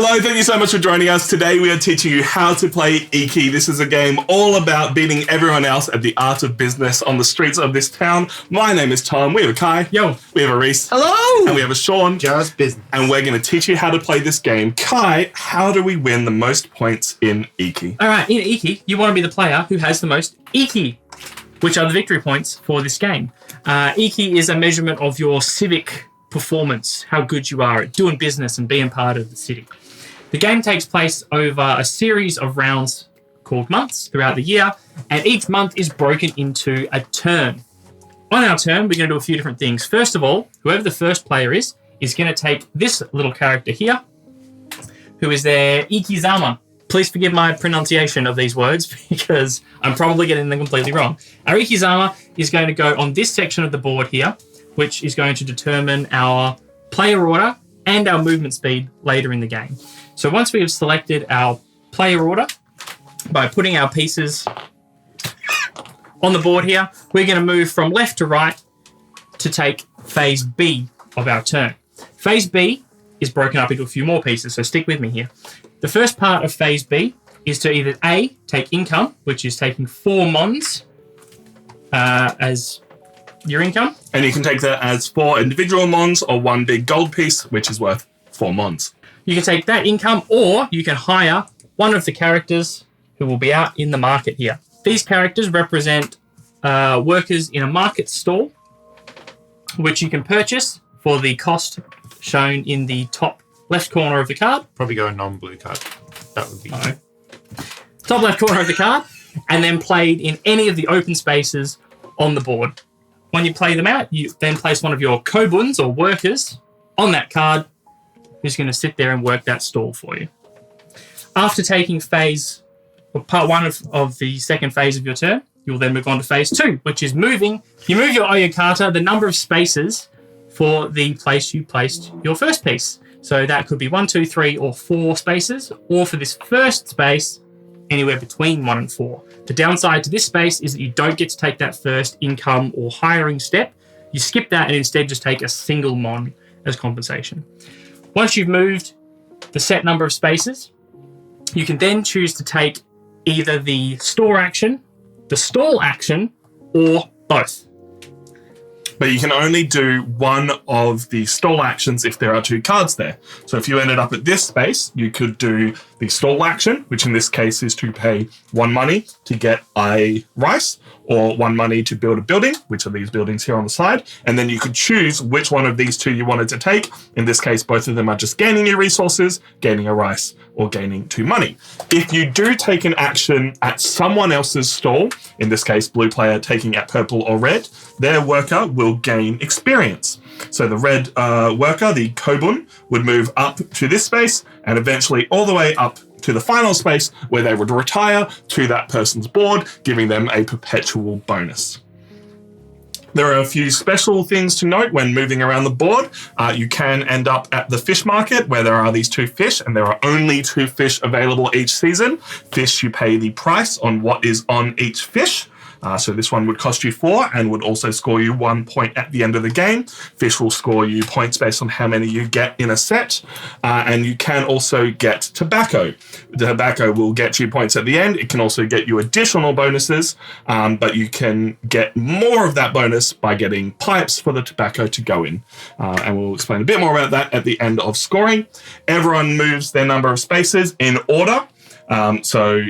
Hello, thank you so much for joining us. Today we are teaching you how to play IKI. This is a game all about beating everyone else at the art of business on the streets of this town. My name is Tom. We have a Kai. Yo. We have a Reese. Hello. And we have a Sean. Just business. And we're going to teach you how to play this game. Kai, how do we win the most points in IKI? All right, in IKI, you want to be the player who has the most IKI, which are the victory points for this game. IKI is a measurement of your civic performance, how good you are at doing business and being part of the city. The game takes place over a series of rounds called months throughout the year, and each month is broken into a turn. On our turn, we're going to do a few different things. First of all, whoever the first player is going to take this little character here, who is their Ikizama. Please forgive my pronunciation of these words because I'm probably getting them completely wrong. Our Ikizama is going to go on this section of the board here, which is going to determine our player order and our movement speed later in the game. So once we have selected our player order, by putting our pieces on the board here, we're going to move from left to right to take phase B of our turn. Phase B is broken up into a few more pieces, so stick with me here. The first part of phase B is to either A, take income, which is taking 4 mons as your income. And you can take that as 4 individual mons or 1 big gold piece, which is worth 4 mons. You can take that income, or you can hire one of the characters who will be out in the market here. These characters represent workers in a market stall, which you can purchase for the cost shown in the top left corner of the card. Probably go a non-blue card. That would be no. Top left corner of the card, and then played in any of the open spaces on the board. When you play them out, you then place one of your kobuns or workers on that card, who's going to sit there and work that stall for you. After taking part 1 of the second phase of your turn, you'll then move on to phase 2, which is moving. You move your oyakata the number of spaces for the place you placed your first piece. So that could be 1, 2, 3, or 4 spaces, or for this first space, anywhere between 1 and 4. The downside to this space is that you don't get to take that first income or hiring step. You skip that and instead just take a single mon as compensation. Once you've moved the set number of spaces, you can then choose to take either the store action, the stall action, or both. But you can only do one of the stall actions if there are 2 cards there. So if you ended up at this space, you could do the stall action, which in this case is to pay 1 money to get a rice, or 1 money to build a building, which are these buildings here on the side. And then you could choose which one of these 2 you wanted to take. In this case, both of them are just gaining your resources, gaining a rice, or gaining 2 money. If you do take an action at someone else's stall, in this case, blue player taking at purple or red, their worker will gain experience. So the red worker, the kobun, would move up to this space and eventually all the way up to the final space where they would retire to that person's board, giving them a perpetual bonus. There are a few special things to note when moving around the board. You can end up at the fish market where there are these 2 fish, and there are only 2 fish available each season. Fish, you pay the price on what is on each fish. So this one would cost you 4 and would also score you 1 point at the end of the game. Fish will score you points based on how many you get in a set. And you can also get tobacco. The tobacco will get you points at the end. It can also get you additional bonuses, but you can get more of that bonus by getting pipes for the tobacco to go in. And we'll explain a bit more about that at the end of scoring. Everyone moves their number of spaces in order. So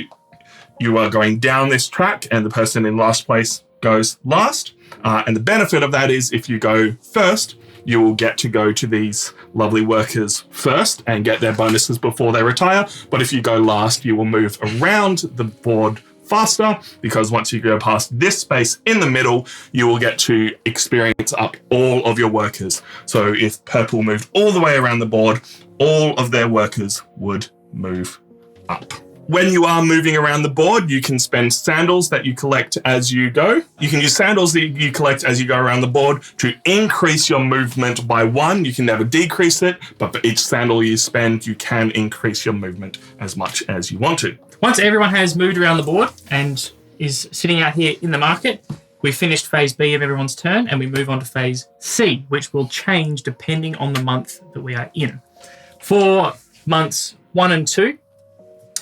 you are going down this track and the person in last place goes last. And the benefit of that is if you go first, you will get to go to these lovely workers first and get their bonuses before they retire. But if you go last, you will move around the board faster, because once you go past this space in the middle, you will get to experience up all of your workers. So if purple moved all the way around the board, all of their workers would move up. When you are moving around the board, you can spend sandals that you collect as you go. You can use sandals that you collect as you go around the board to increase your movement by 1. You can never decrease it, but for each sandal you spend, you can increase your movement as much as you want to. Once everyone has moved around the board and is sitting out here in the market, we've finished phase B of everyone's turn and we move on to phase C, which will change depending on the month that we are in. For months 1 and 2,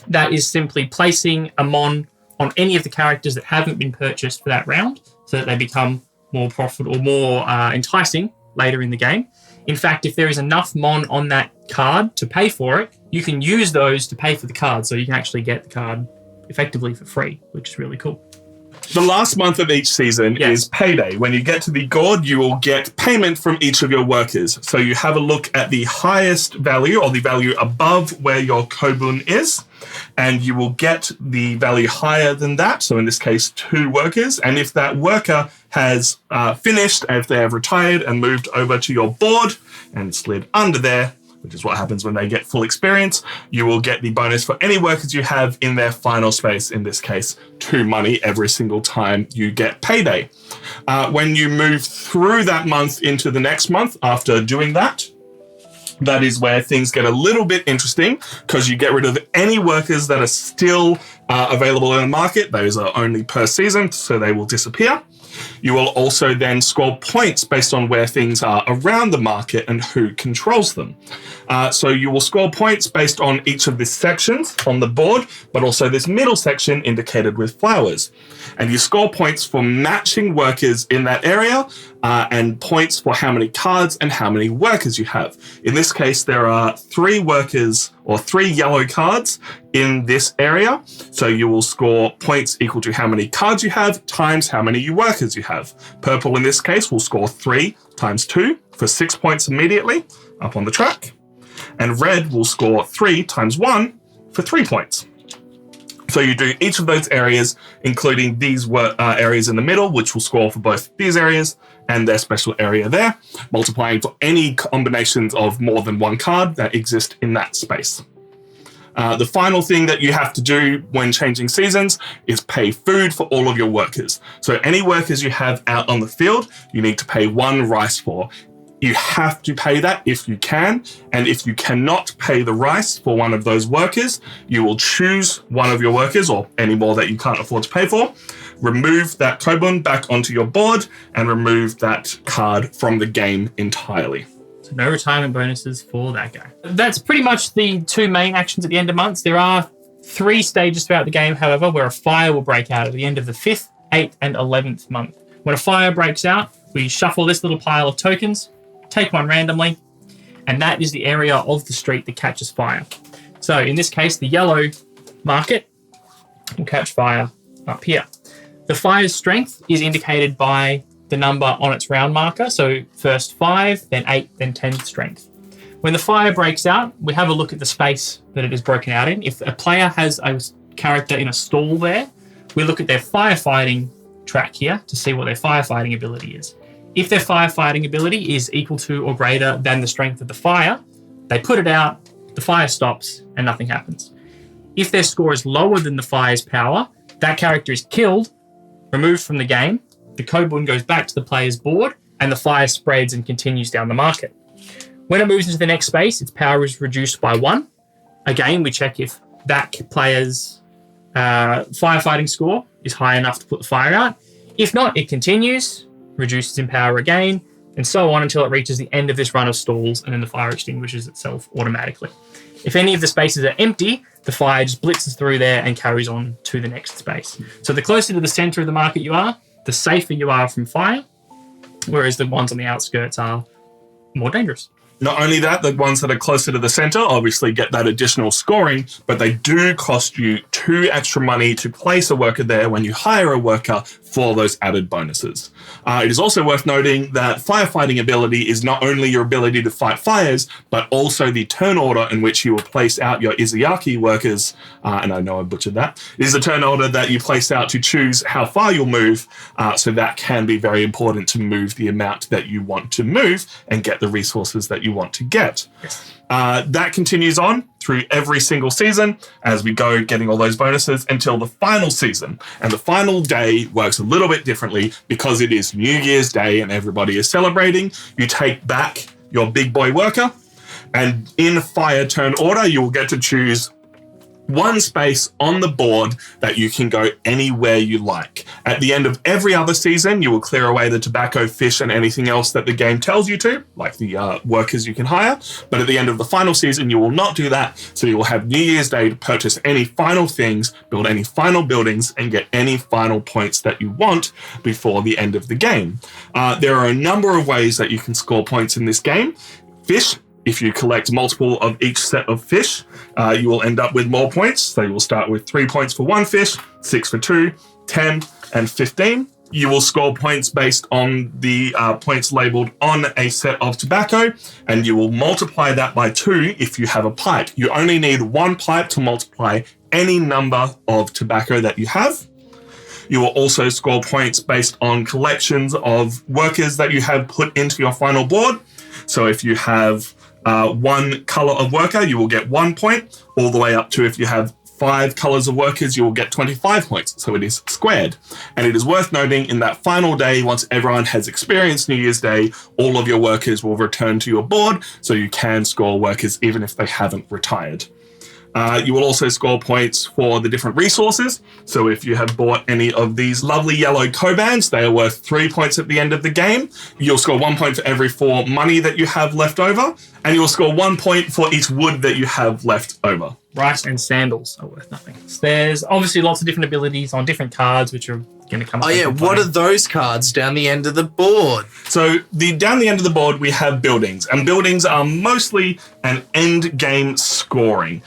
that is simply placing a mon on any of the characters that haven't been purchased for that round so that they become more profitable or more enticing later in the game. In fact, if there is enough mon on that card to pay for it, you can use those to pay for the card, so you can actually get the card effectively for free, which is really cool. The last month of each season is payday. When you get to the gourd, you will get payment from each of your workers. So you have a look at the highest value or the value above where your kobun is, and you will get the value higher than that. So in this case, 2 workers. And if that worker has finished, if they have retired and moved over to your board and slid under there, which is what happens when they get full experience, you will get the bonus for any workers you have in their final space, in this case, 2 money every single time you get payday. When you move through that month into the next month after doing that, that is where things get a little bit interesting, because you get rid of any workers that are still available in the market. Those are only per season, so they will disappear. You will also then score points based on where things are around the market and who controls them. So you will score points based on each of these sections on the board, but also this middle section indicated with flowers. And you score points for matching workers in that area, and points for how many cards and how many workers you have. In this case, there are 3 workers or 3 yellow cards in this area. So you will score points equal to how many cards you have times how many workers you have. Purple in this case will score 3 times 2 for 6 points immediately up on the track. And red will score 3 times 1 for 3 points. So you do each of those areas, including these areas in the middle, which will score for both these areas and their special area there, multiplying for any combinations of more than 1 card that exist in that space. The final thing that you have to do when changing seasons is pay food for all of your workers. So any workers you have out on the field, you need to pay 1 rice for. You have to pay that if you can, and if you cannot pay the rice for one of those workers, you will choose one of your workers, or any more that you can't afford to pay for, remove that kobun back onto your board, and remove that card from the game entirely. So no retirement bonuses for that guy. That's pretty much the 2 main actions at the end of months. There are 3 stages throughout the game, however, where a fire will break out at the end of the 5th, 8th, and 11th month. When a fire breaks out, we shuffle this little pile of tokens, take one randomly, and that is the area of the street that catches fire. So in this case, the yellow market will catch fire up here. The fire's strength is indicated by the number on its round marker. So first 5, then 8, then 10 strength. When the fire breaks out, we have a look at the space that it is broken out in. If a player has a character in a stall there, we look at their firefighting track here to see what their firefighting ability is. If their firefighting ability is equal to or greater than the strength of the fire, they put it out, the fire stops, and nothing happens. If their score is lower than the fire's power, that character is killed, removed from the game, the kobun goes back to the player's board, and the fire spreads and continues down the market. When it moves into the next space, its power is reduced by 1. Again, we check if that player's firefighting score is high enough to put the fire out. If not, it continues, reduces in power again, and so on until it reaches the end of this run of stalls, and then the fire extinguishes itself automatically. If any of the spaces are empty, the fire just blitzes through there and carries on to the next space. So the closer to the center of the market you are, the safer you are from fire, whereas the ones on the outskirts are more dangerous. Not only that, the ones that are closer to the center obviously get that additional scoring, but they do cost you 2 extra money to place a worker there when you hire a worker for those added bonuses. It is also worth noting that firefighting ability is not only your ability to fight fires, but also the turn order in which you will place out your Izayaki workers, and I know I butchered that. It is a turn order that you place out to choose how far you'll move, so that can be very important to move the amount that you want to move and get the resources that you want to get. Yes. That continues on through every single season as we go getting all those bonuses until the final season. And the final day works a little bit differently because it is New Year's Day and everybody is celebrating. You take back your big boy worker, and in fire turn order, you will get to choose one space on the board that you can go anywhere you like. At the end of every other season, you will clear away the tobacco, fish, and anything else that the game tells you to, like the workers you can hire. But at the end of the final season, you will not do that. So you will have New Year's Day to purchase any final things, build any final buildings, and get any final points that you want before the end of the game. There are a number of ways that you can score points in this game. Fish. If you collect multiple of each set of fish, you will end up with more points. So you will start with 3 points for one fish, 6 for 2, 10, and 15. You will score points based on the points labeled on a set of tobacco, and you will multiply that by 2 if you have a pipe. You only need 1 pipe to multiply any number of tobacco that you have. You will also score points based on collections of workers that you have put into your final board. So if you have one color of worker, you will get 1 point, all the way up to if you have 5 colors of workers, you will get 25 points. So it is squared. And it is worth noting in that final day, once everyone has experienced New Year's Day, all of your workers will return to your board, so you can score workers even if they haven't retired. You will also score points for the different resources. So if you have bought any of these lovely yellow Kobans, they are worth 3 points at the end of the game. You'll score 1 point for every 4 money that you have left over, and you'll score 1 point for each wood that you have left over. Rice and sandals are worth nothing. There's obviously lots of different abilities on different cards, which are going to come up. Oh yeah, what are those cards down the end of the board? So down the end of the board, we have buildings, and buildings are mostly an end game scoring.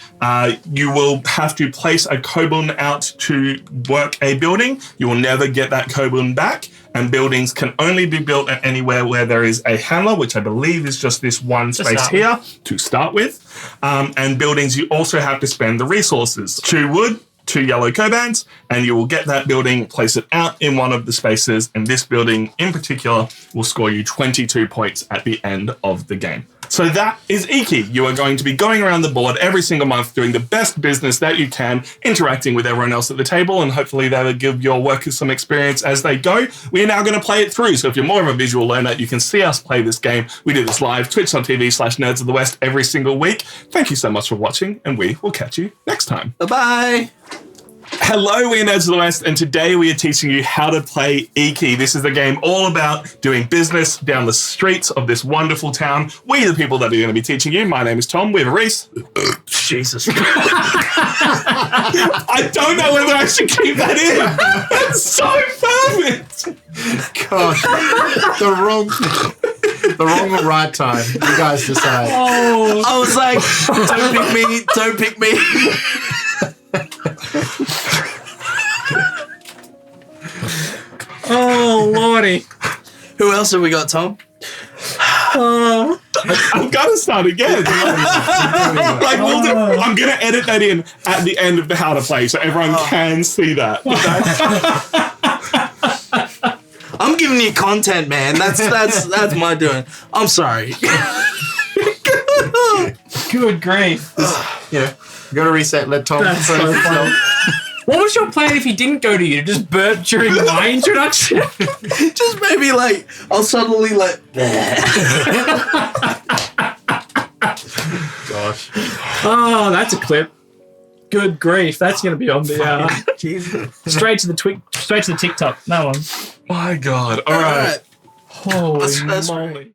You will have to place a Kobun out to work a building. You will never get that Kobun back, and buildings can only be built at anywhere where there is a handler, which I believe is just this one space here to start with. And buildings, you also have to spend the resources. 2 wood, 2 yellow Kobans, and you will get that building, place it out in one of the spaces, and this building in particular will score you 22 points at the end of the game. So that is IKI. You are going to be going around the board every single month doing the best business that you can, interacting with everyone else at the table, and hopefully that will give your workers some experience as they go. We are now going to play it through, so if you're more of a visual learner, you can see us play this game. We do this live, twitch.tv/Nerds of the West every single week. Thank you so much for watching, and we will catch you next time. Bye-bye. Hello, we are Nerds of the West, and today we are teaching you how to play IKI. This is a game all about doing business down the streets of this wonderful town. We are the people that are going to be teaching you. My name is Tom. We have Reese. Jesus. I don't know whether I should keep that in. That's so perfect. God, the wrong or right time. You guys decide. Oh, I was like, don't pick me. Oh, Lordy. Who else have we got, Tom? I've got to start again. I'm going to edit that in at the end of the how to play so everyone can see that. I'm giving you content, man. That's my doing. I'm sorry. Good grief. Yeah, you got to reset. Let Tom. That's so funny. What was your plan if he didn't go to you? To just burp during my introduction? Just maybe like, I'll suddenly like... Gosh. Oh, that's a clip. Good grief. That's going to be on the... straight to the TikTok. No one. My God. All right. Holy That's moly.